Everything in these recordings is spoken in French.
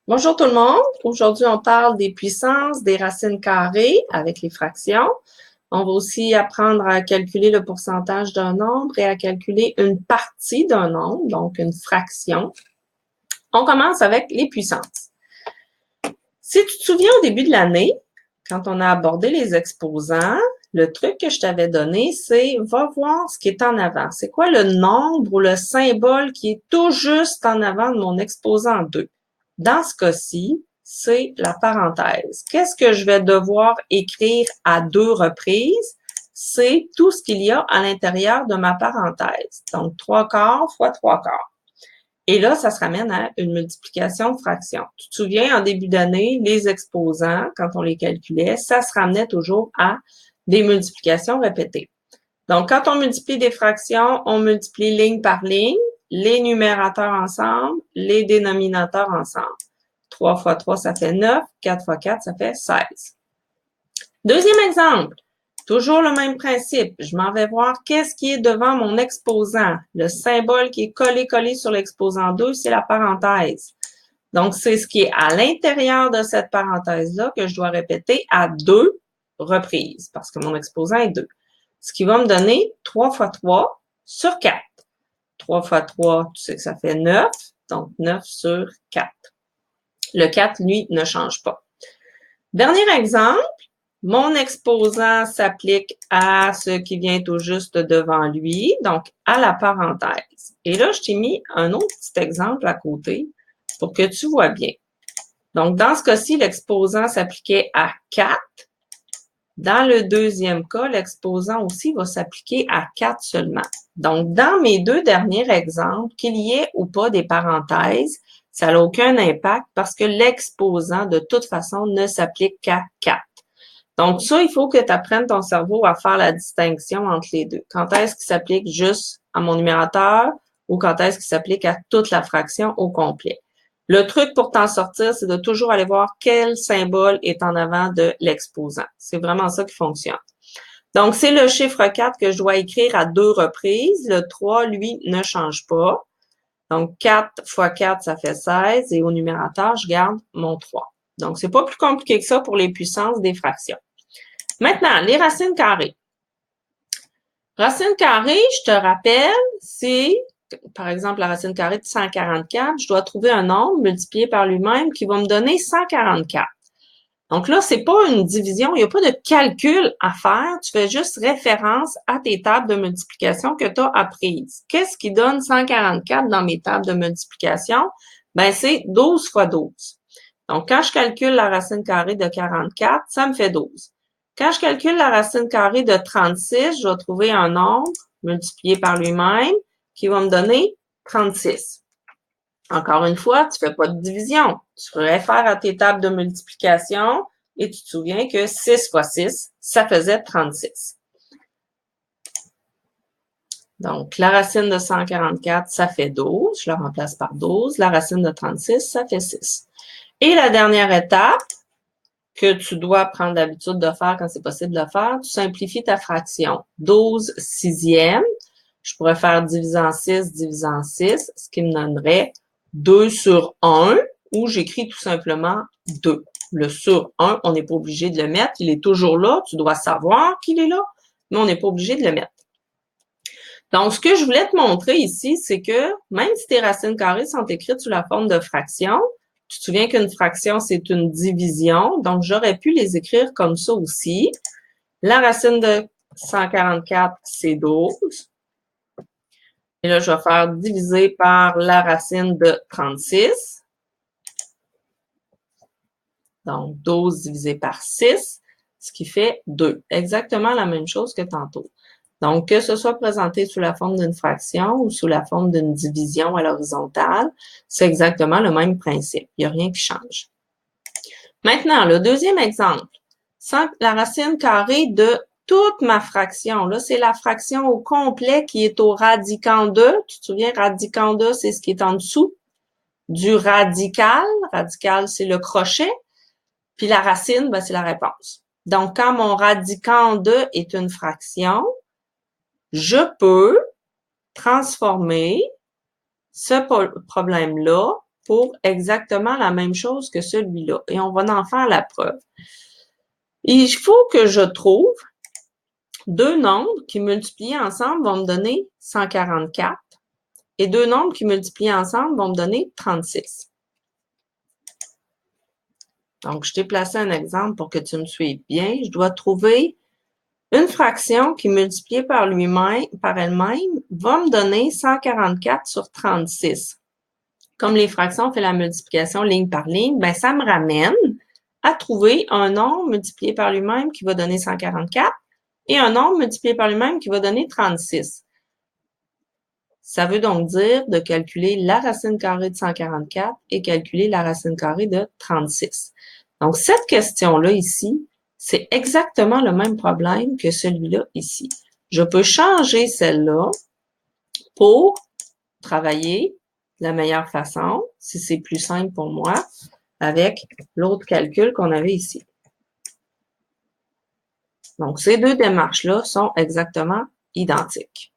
Bonjour tout le monde. Aujourd'hui, on parle des puissances, des racines carrées avec les fractions. On va aussi apprendre à calculer le pourcentage d'un nombre et à calculer une partie d'un nombre, donc une fraction. On commence avec les puissances. Si tu te souviens au début de l'année, quand on a abordé les exposants, le truc que je t'avais donné, c'est va voir ce qui est en avant. C'est quoi le nombre ou le symbole qui est tout juste en avant de mon exposant 2? Dans ce cas-ci, c'est la parenthèse. Qu'est-ce que je vais devoir écrire à 2 reprises? C'est tout ce qu'il y a à l'intérieur de ma parenthèse. Donc, 3/4 fois 3/4. Et là, ça se ramène à une multiplication fraction. Tu te souviens, en début d'année, les exposants, quand on les calculait, ça se ramenait toujours à des multiplications répétées. Donc, quand on multiplie des fractions, on multiplie ligne par ligne, les numérateurs ensemble, les dénominateurs ensemble. 3 fois 3, ça fait 9. 4 fois 4, ça fait 16. Deuxième exemple. Toujours le même principe. Je m'en vais voir qu'est-ce qui est devant mon exposant. Le symbole qui est collé sur l'exposant 2, c'est la parenthèse. Donc, c'est ce qui est à l'intérieur de cette parenthèse-là que je dois répéter à 2 reprises parce que mon exposant est 2. Ce qui va me donner 3 fois 3 sur 4. 3 fois 3, tu sais que ça fait 9. Donc, 9 sur 4. Le 4, lui, ne change pas. Dernier exemple. Mon exposant s'applique à ce qui vient tout juste devant lui, donc à la parenthèse. Et là, je t'ai mis un autre petit exemple à côté pour que tu vois bien. Donc, dans ce cas-ci, l'exposant s'appliquait à 4. Dans le deuxième cas, l'exposant aussi va s'appliquer à 4 seulement. Donc, dans mes deux derniers exemples, qu'il y ait ou pas des parenthèses, ça n'a aucun impact parce que l'exposant, de toute façon, ne s'applique qu'à 4. Donc, ça, il faut que tu apprennes ton cerveau à faire la distinction entre les deux. Quand est-ce qu'il s'applique juste à mon numérateur ou quand est-ce qu'il s'applique à toute la fraction au complet. Le truc pour t'en sortir, c'est de toujours aller voir quel symbole est en avant de l'exposant. C'est vraiment ça qui fonctionne. Donc, c'est le chiffre 4 que je dois écrire à 2 reprises. Le 3, lui, ne change pas. Donc, 4 fois 4, ça fait 16. Et au numérateur, je garde mon 3. Donc, c'est pas plus compliqué que ça pour les puissances des fractions. Maintenant, les racines carrées. Racine carrée, je te rappelle, c'est, par exemple, la racine carrée de 144. Je dois trouver un nombre multiplié par lui-même qui va me donner 144. Donc là, c'est pas une division, il n'y a pas de calcul à faire. Tu fais juste référence à tes tables de multiplication que tu as apprises. Qu'est-ce qui donne 144 dans mes tables de multiplication? Ben, c'est 12 fois 12. Donc, quand je calcule la racine carrée de 44, ça me fait 12. Quand je calcule la racine carrée de 36, je vais trouver un nombre multiplié par lui-même qui va me donner 36. Encore une fois, tu ne fais pas de division. Tu réfères à tes tables de multiplication et tu te souviens que 6 fois 6, ça faisait 36. Donc, la racine de 144, ça fait 12. Je la remplace par 12. La racine de 36, ça fait 6. Et la dernière étape que tu dois prendre l'habitude de faire quand c'est possible de le faire, tu simplifies ta fraction. 12 sixièmes. Je pourrais faire diviser en 6, diviser en 6, ce qui me donnerait 2 sur 1, ou j'écris tout simplement 2. Le sur 1, on n'est pas obligé de le mettre. Il est toujours là. Tu dois savoir qu'il est là, mais on n'est pas obligé de le mettre. Donc, ce que je voulais te montrer ici, c'est que même si tes racines carrées sont écrites sous la forme de fractions, tu te souviens qu'une fraction, c'est une division. Donc, j'aurais pu les écrire comme ça aussi. La racine de 144, c'est 12. Et là, je vais faire diviser par la racine de 36. Donc, 12 divisé par 6, ce qui fait 2. Exactement la même chose que tantôt. Donc, que ce soit présenté sous la forme d'une fraction ou sous la forme d'une division à l'horizontale, c'est exactement le même principe. Il n'y a rien qui change. Maintenant, le deuxième exemple. La racine carrée de toute ma fraction. Là, c'est la fraction au complet qui est au radicand de. Tu te souviens, radicand de, c'est ce qui est en dessous du radical. Radical, c'est le crochet. Puis la racine, ben, c'est la réponse. Donc, quand mon radicand de est une fraction, je peux transformer ce problème-là pour exactement la même chose que celui-là. Et on va en faire la preuve. Il faut que je trouve deux nombres qui multipliés ensemble vont me donner 144 et deux nombres qui multipliés ensemble vont me donner 36. Donc, je t'ai placé un exemple pour que tu me suives bien. Je dois trouver une fraction qui multipliée par elle-même va me donner 144 sur 36. Comme les fractions, on fait la multiplication ligne par ligne, ben ça me ramène à trouver un nombre multiplié par lui-même qui va donner 144 et un nombre multiplié par lui-même qui va donner 36. Ça veut donc dire de calculer la racine carrée de 144 et calculer la racine carrée de 36. Donc, cette question-là ici, c'est exactement le même problème que celui-là ici. Je peux changer celle-là pour travailler de la meilleure façon, si c'est plus simple pour moi, avec l'autre calcul qu'on avait ici. Donc, ces deux démarches-là sont exactement identiques.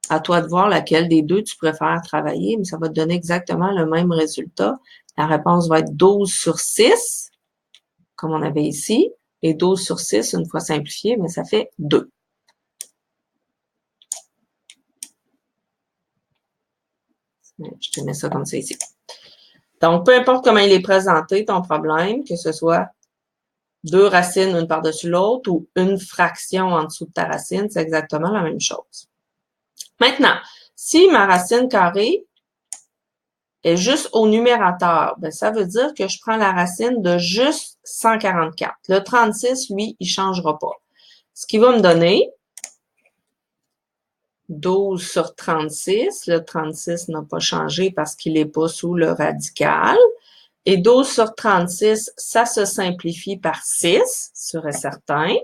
À toi de voir laquelle des deux tu préfères travailler, mais ça va te donner exactement le même résultat. La réponse va être 12 sur 6, comme on avait ici, et 12 sur 6, une fois simplifié, mais ça fait 2. Je te mets ça comme ça ici. Donc, peu importe comment il est présenté, ton problème, que ce soit deux racines une par-dessus l'autre ou une fraction en dessous de ta racine, c'est exactement la même chose. Maintenant, si ma racine carrée est juste au numérateur, ben ça veut dire que je prends la racine de juste 144. Le 36, lui, il ne changera pas. Ce qui va me donner 12 sur 36. Le 36 n'a pas changé parce qu'il n'est pas sous le radical. Et 12 sur 36, ça se simplifie par 6, sûr et certain.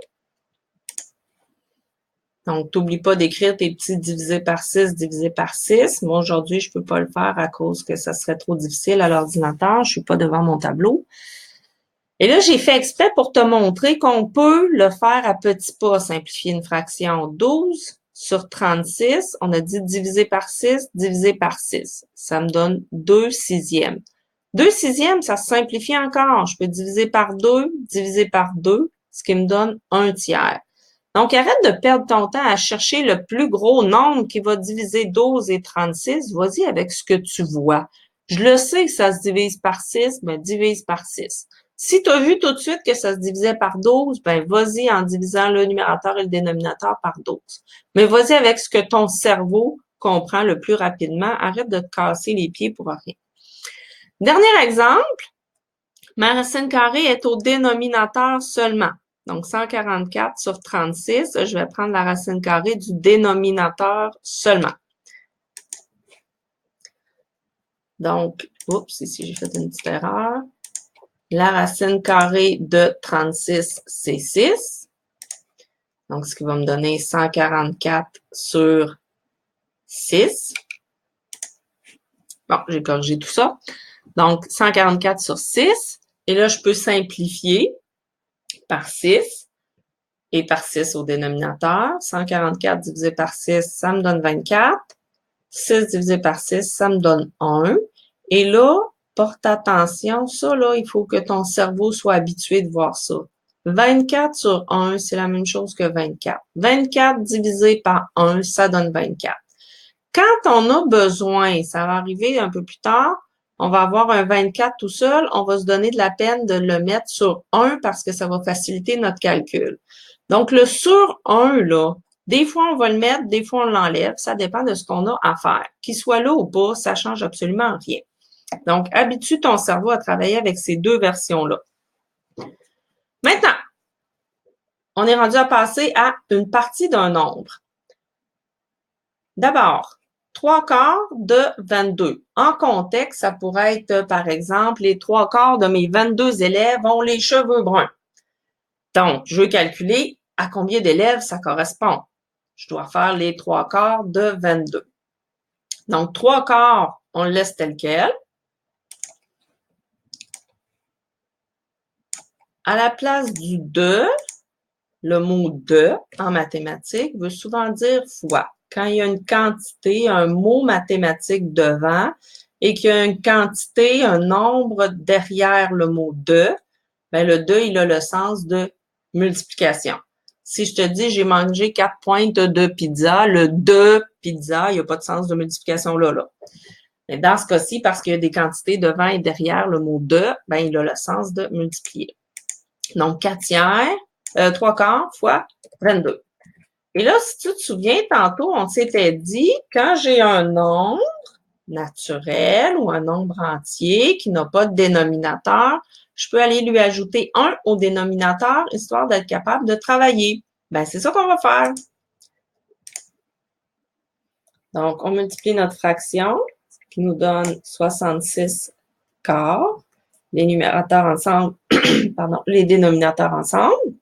Donc, t'oublies pas d'écrire tes petits divisé par 6, divisé par 6. Moi, aujourd'hui, je peux pas le faire à cause que ça serait trop difficile à l'ordinateur. Je suis pas devant mon tableau. Et là, j'ai fait exprès pour te montrer qu'on peut le faire à petits pas, simplifier une fraction. 12 sur 36, on a dit divisé par 6, divisé par 6. Ça me donne 2 sixièmes. 2 sixièmes, ça se simplifie encore. Je peux diviser par 2, diviser par 2, ce qui me donne 1 tiers. Donc, arrête de perdre ton temps à chercher le plus gros nombre qui va diviser 12 et 36. Vas-y avec ce que tu vois. Je le sais que ça se divise par 6, mais divise par 6. Si tu as vu tout de suite que ça se divisait par 12, ben vas-y en divisant le numérateur et le dénominateur par 12. Mais vas-y avec ce que ton cerveau comprend le plus rapidement. Arrête de te casser les pieds pour rien. Dernier exemple, ma racine carrée est au dénominateur seulement. Donc, 144 sur 36, je vais prendre la racine carrée du dénominateur seulement. Donc, oups, ici j'ai fait une petite erreur. La racine carrée de 36, c'est 6. Donc, ce qui va me donner 144 sur 6. Bon, j'ai corrigé tout ça. Donc, 144 sur 6. Et là, je peux simplifier par 6 et par 6 au dénominateur. 144 divisé par 6, ça me donne 24. 6 divisé par 6, ça me donne 1. Et là, porte attention, ça là, il faut que ton cerveau soit habitué de voir ça. 24 sur 1, c'est la même chose que 24. 24 divisé par 1, ça donne 24. Quand on a besoin, ça va arriver un peu plus tard, on va avoir un 24 tout seul, on va se donner de la peine de le mettre sur 1 parce que ça va faciliter notre calcul. Donc, le sur 1, là, des fois, on va le mettre, des fois, on l'enlève. Ça dépend de ce qu'on a à faire. Qu'il soit là ou pas, ça change absolument rien. Donc, habitue ton cerveau à travailler avec ces deux versions-là. Maintenant, on est rendu à passer à une partie d'un nombre. D'abord, 3/4 de 22. En contexte, ça pourrait être, par exemple, les 3/4 de mes 22 élèves ont les cheveux bruns. Donc, je veux calculer à combien d'élèves ça correspond. Je dois faire les 3/4 de 22. Donc, 3/4, on le laisse tel quel. À la place du de, le mot de en mathématiques veut souvent dire fois. Quand il y a une quantité, un mot mathématique devant, et qu'il y a une quantité, un nombre derrière le mot de, ben le de, il a le sens de multiplication. Si je te dis j'ai mangé 4 pointes de pizza, le de pizza, il n'y a pas de sens de multiplication là. Mais dans ce cas-ci, parce qu'il y a des quantités devant et derrière le mot de, ben il a le sens de multiplier. Donc 4 tiers, 3 quarts fois 22. Et là, si tu te souviens, tantôt, on s'était dit, quand j'ai un nombre naturel ou un nombre entier qui n'a pas de dénominateur, je peux aller lui ajouter 1 au dénominateur, histoire d'être capable de travailler. Ben, c'est ça qu'on va faire. Donc, on multiplie notre fraction, qui nous donne 66 quarts, les numérateurs ensemble, pardon, les dénominateurs ensemble,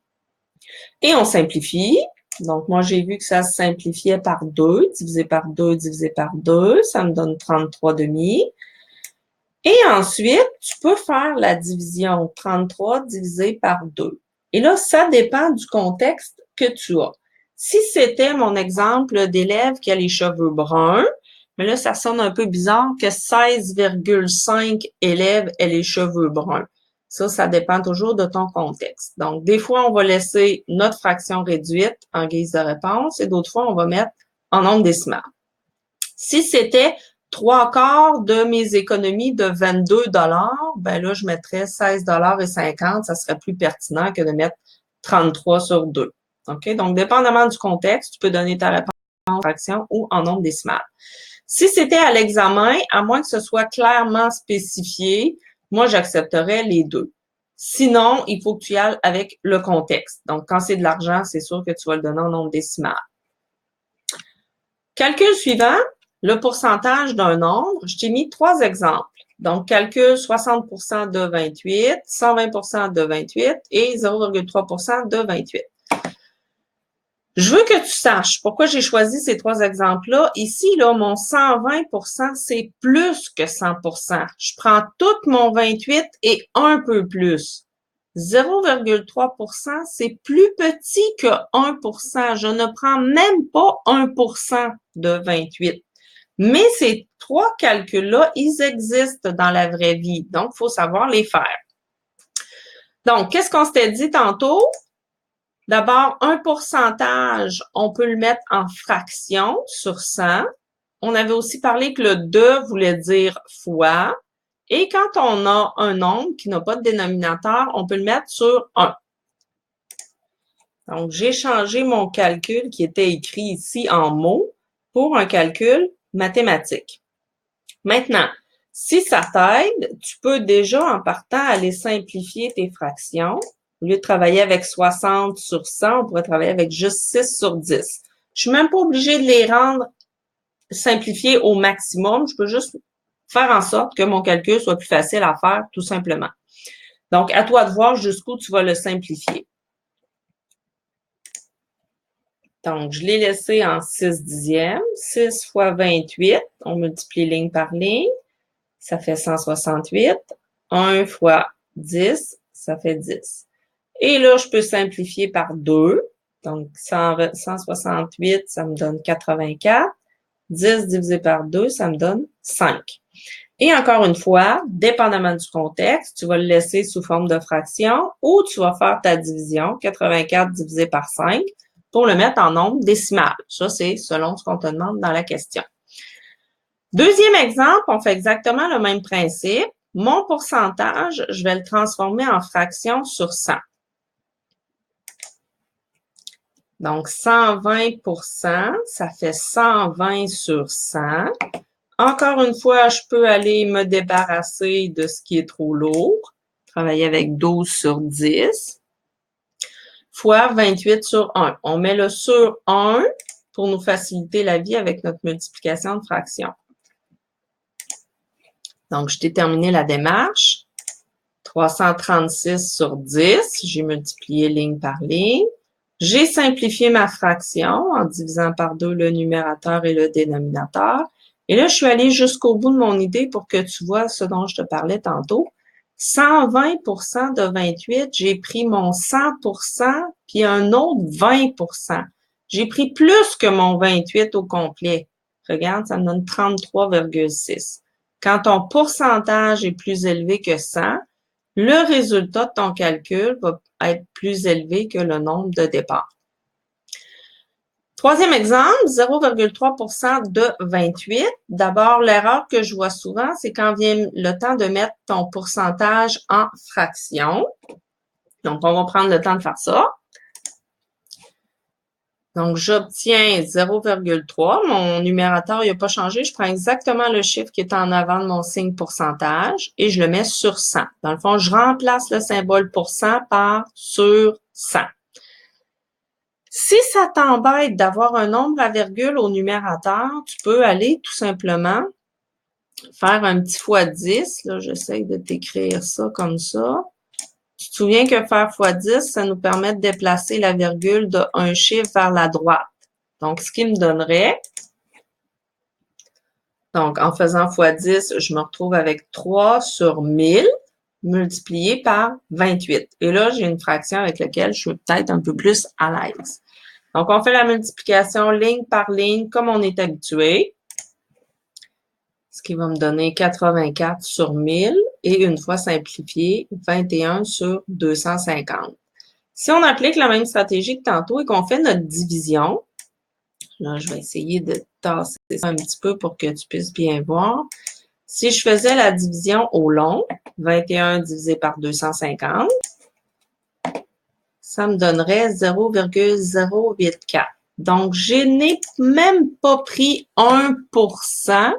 et on simplifie. Donc, moi, j'ai vu que ça se simplifiait par 2, divisé par 2, divisé par 2, ça me donne 33 demi. Et ensuite, tu peux faire la division 33 divisé par 2. Et là, ça dépend du contexte que tu as. Si c'était mon exemple d'élève qui a les cheveux bruns, mais là, ça sonne un peu bizarre que 16,5 élèves aient les cheveux bruns. Ça dépend toujours de ton contexte. Donc, des fois, on va laisser notre fraction réduite en guise de réponse et d'autres fois, on va mettre en nombre décimal. Si c'était 3 quarts de mes économies de 22 $, ben là, je mettrais 16,50 $. Ça serait plus pertinent que de mettre 33 sur 2. OK? Donc, dépendamment du contexte, tu peux donner ta réponse en fraction ou en nombre décimal. Si c'était à l'examen, à moins que ce soit clairement spécifié, moi, j'accepterais les deux. Sinon, il faut que tu y ailles avec le contexte. Donc, quand c'est de l'argent, c'est sûr que tu vas le donner en nombre décimal. Calcul suivant, le pourcentage d'un nombre. Je t'ai mis 3 exemples. Donc, calcul 60% de 28, 120% de 28 et 0,3% de 28. Je veux que tu saches pourquoi j'ai choisi ces 3 exemples-là. Ici, là, mon 120%, c'est plus que 100%. Je prends tout mon 28 et un peu plus. 0,3%, c'est plus petit que 1%. Je ne prends même pas 1% de 28. Mais ces 3 calculs-là, ils existent dans la vraie vie. Donc, il faut savoir les faire. Donc, qu'est-ce qu'on s'était dit tantôt? D'abord, un pourcentage, on peut le mettre en fraction sur 100. On avait aussi parlé que le 2 voulait dire fois. Et quand on a un nombre qui n'a pas de dénominateur, on peut le mettre sur 1. Donc, j'ai changé mon calcul qui était écrit ici en mots pour un calcul mathématique. Maintenant, si ça t'aide, tu peux déjà, en partant, aller simplifier tes fractions. Au lieu de travailler avec 60 sur 100, on pourrait travailler avec juste 6 sur 10. Je suis même pas obligée de les rendre simplifiés au maximum. Je peux juste faire en sorte que mon calcul soit plus facile à faire, tout simplement. Donc, à toi de voir jusqu'où tu vas le simplifier. Donc, je l'ai laissé en 6 dixièmes. 6 fois 28, on multiplie ligne par ligne. Ça fait 168. 1 fois 10, ça fait 10. Et là, je peux simplifier par 2. Donc, 168, ça me donne 84. 10 divisé par 2, ça me donne 5. Et encore une fois, dépendamment du contexte, tu vas le laisser sous forme de fraction ou tu vas faire ta division, 84 divisé par 5, pour le mettre en nombre décimal. Ça, c'est selon ce qu'on te demande dans la question. Deuxième exemple, on fait exactement le même principe. Mon pourcentage, je vais le transformer en fraction sur 100. Donc, 120%, ça fait 120 sur 100. Encore une fois, je peux aller me débarrasser de ce qui est trop lourd. Travailler avec 12 sur 10 fois 28 sur 1. On met le sur 1 pour nous faciliter la vie avec notre multiplication de fractions. Donc, je t'ai terminé la démarche. 336 sur 10, j'ai multiplié ligne par ligne. J'ai simplifié ma fraction en divisant par 2 le numérateur et le dénominateur. Et là, je suis allée jusqu'au bout de mon idée pour que tu vois ce dont je te parlais tantôt. 120% de 28, j'ai pris mon 100% puis un autre 20%. J'ai pris plus que mon 28 au complet. Regarde, ça me donne 33,6. quand ton pourcentage est plus élevé que 100, le résultat de ton calcul va être plus élevé que le nombre de départ. Troisième exemple, 0,3 de 28. D'abord, l'erreur que je vois souvent, c'est quand vient le temps de mettre ton pourcentage en fraction. Donc, on va prendre le temps de faire ça. Donc, j'obtiens 0,3. Mon numérateur, il n'a pas changé. Je prends exactement le chiffre qui est en avant de mon signe pourcentage et je le mets sur 100. Dans le fond, je remplace le symbole % par sur 100. Si ça t'embête d'avoir un nombre à virgule au numérateur, tu peux aller tout simplement faire un petit x10. Là, j'essaie de t'écrire ça comme ça. Tu te souviens que faire x10, ça nous permet de déplacer la virgule d'un chiffre vers la droite. Donc, ce qui me donnerait, donc en faisant x10, je me retrouve avec 3 sur 1000 multiplié par 28. Et là, j'ai une fraction avec laquelle je suis peut-être un peu plus à l'aise. Donc, on fait la multiplication ligne par ligne comme on est habitué, ce qui va me donner 84 sur 1000 et une fois simplifié, 21 sur 250. Si on applique la même stratégie que tantôt et qu'on fait notre division, là, je vais essayer de tasser ça un petit peu pour que tu puisses bien voir. Si je faisais la division au long, 21 divisé par 250, ça me donnerait 0,084. Donc, je n'ai même pas pris 1%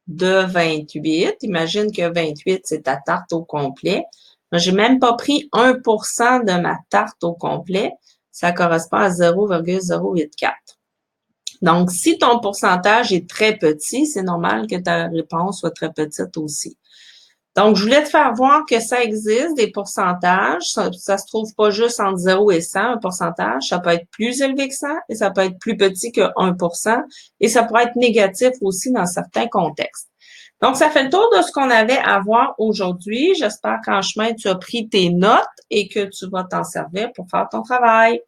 de 28. Imagine que 28, c'est ta tarte au complet. J'ai même pas pris 1% de ma tarte au complet. Ça correspond à 0,084. Donc, si ton pourcentage est très petit, c'est normal que ta réponse soit très petite aussi. Donc, je voulais te faire voir que ça existe, des pourcentages. Ça se trouve pas juste entre 0 et 100, un pourcentage. Ça peut être plus élevé que 100 et ça peut être plus petit que 1%. Et ça pourrait être négatif aussi dans certains contextes. Donc, ça fait le tour de ce qu'on avait à voir aujourd'hui. J'espère qu'en chemin, tu as pris tes notes et que tu vas t'en servir pour faire ton travail.